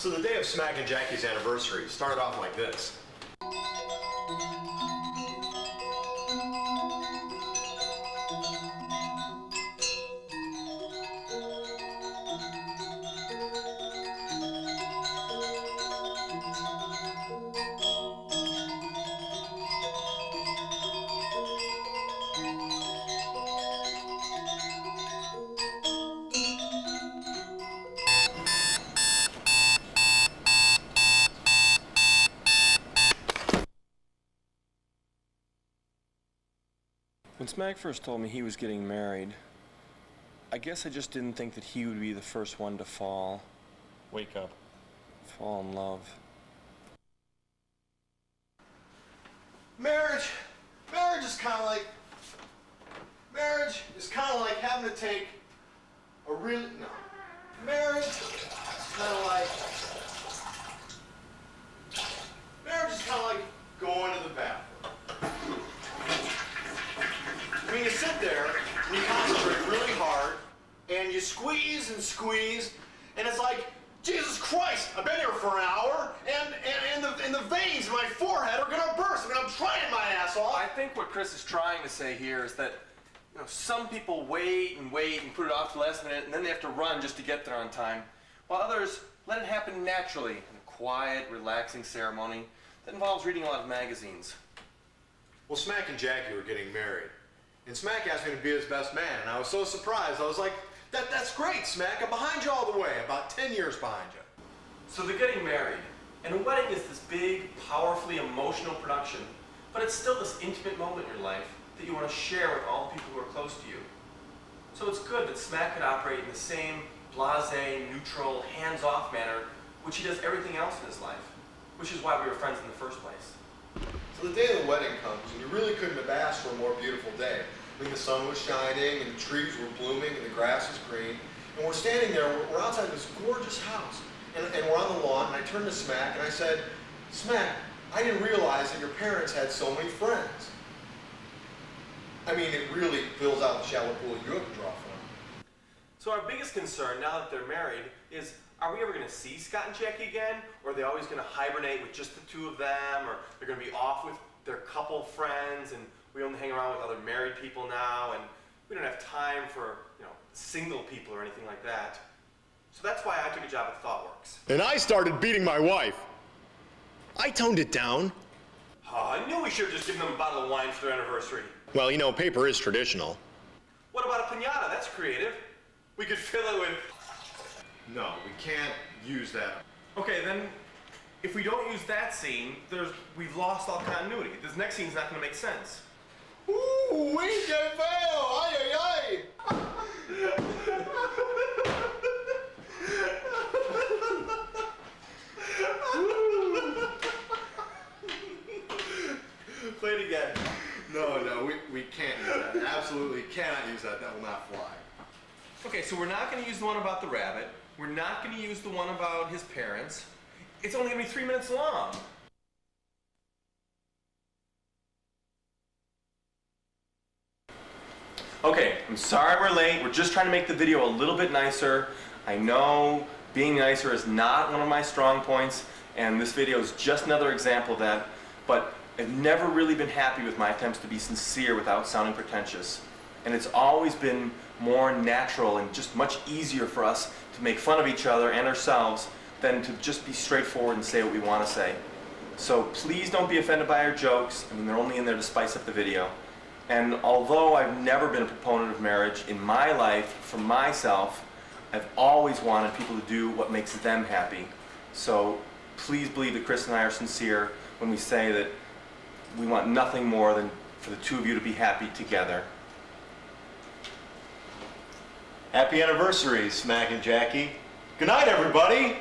So the day of Smac and Jackie's anniversary started off like this. When Smac first told me he was getting married, I guess I just didn't think that he would be the first one to fall in love. Marriage is kind of like having to take a really, no. Marriage is kind of like going to the bathroom. I mean, you sit there and you concentrate really hard and you squeeze and squeeze, and it's like, Jesus Christ, I've been here for an hour, and the veins in my forehead are gonna burst. I mean, I'm trying my ass off. I think what Chris is trying to say here is that, you know, some people wait and put it off to the last minute, and then they have to run just to get there on time, while others let it happen naturally in a quiet, relaxing ceremony that involves reading a lot of magazines. Well, Smac and Jackie were getting married, and Smac asked me to be his best man, and I was so surprised. I was like, that's great, Smac. I'm behind you all the way, about 10 years behind you. So they're getting married, and a wedding is this big, powerfully emotional production, but it's still this intimate moment in your life that you want to share with all the people who are close to you. So it's good that Smac could operate in the same blasé, neutral, hands-off manner which he does everything else in his life, which is why we were friends in the first place. So the day of the wedding comes, and you really couldn't have asked for a more beautiful day. I mean, the sun was shining, and the trees were blooming, and the grass was green. And we're standing there, we're outside this gorgeous house, and we're on the lawn, and I turned to Smac, and I said, Smac, I didn't realize that your parents had so many friends. I mean, it really fills out the shallow pool you have to draw from. So our biggest concern, now that they're married, is are we ever going to see Scott and Jackie again? Or are they always going to hibernate with just the two of them? Or they're going to be off with their couple friends, and we only hang around with other married people now, and we don't have time for, you know, single people or anything like that. So that's why I took a job at ThoughtWorks. And I started beating my wife. I toned it down. Oh, I knew we should have just given them a bottle of wine for their anniversary. Well, you know, paper is traditional. What about a piñata? That's creative. We could fill it with... No, we can't use that. Okay, then if we don't use that scene, we've lost all continuity. This next scene's not going to make sense. Ooh, we can fail! Ay, ay, ay! Play it again. No, we can't use that. Absolutely cannot use that. That will not fly. Okay, so we're not going to use the one about the rabbit. We're not going to use the one about his parents. It's only going to be 3 minutes long. Okay, I'm sorry we're late. We're just trying to make the video a little bit nicer. I know being nicer is not one of my strong points, and this video is just another example of that, but I've never really been happy with my attempts to be sincere without sounding pretentious. And it's always been more natural and just much easier for us to make fun of each other and ourselves than to just be straightforward and say what we want to say. So please don't be offended by our jokes. I mean, they're only in there to spice up the video. And although I've never been a proponent of marriage in my life, for myself, I've always wanted people to do what makes them happy. So please believe that Chris and I are sincere when we say that we want nothing more than for the two of you to be happy together. Happy anniversary, Smac and Jackie. Good night, everybody.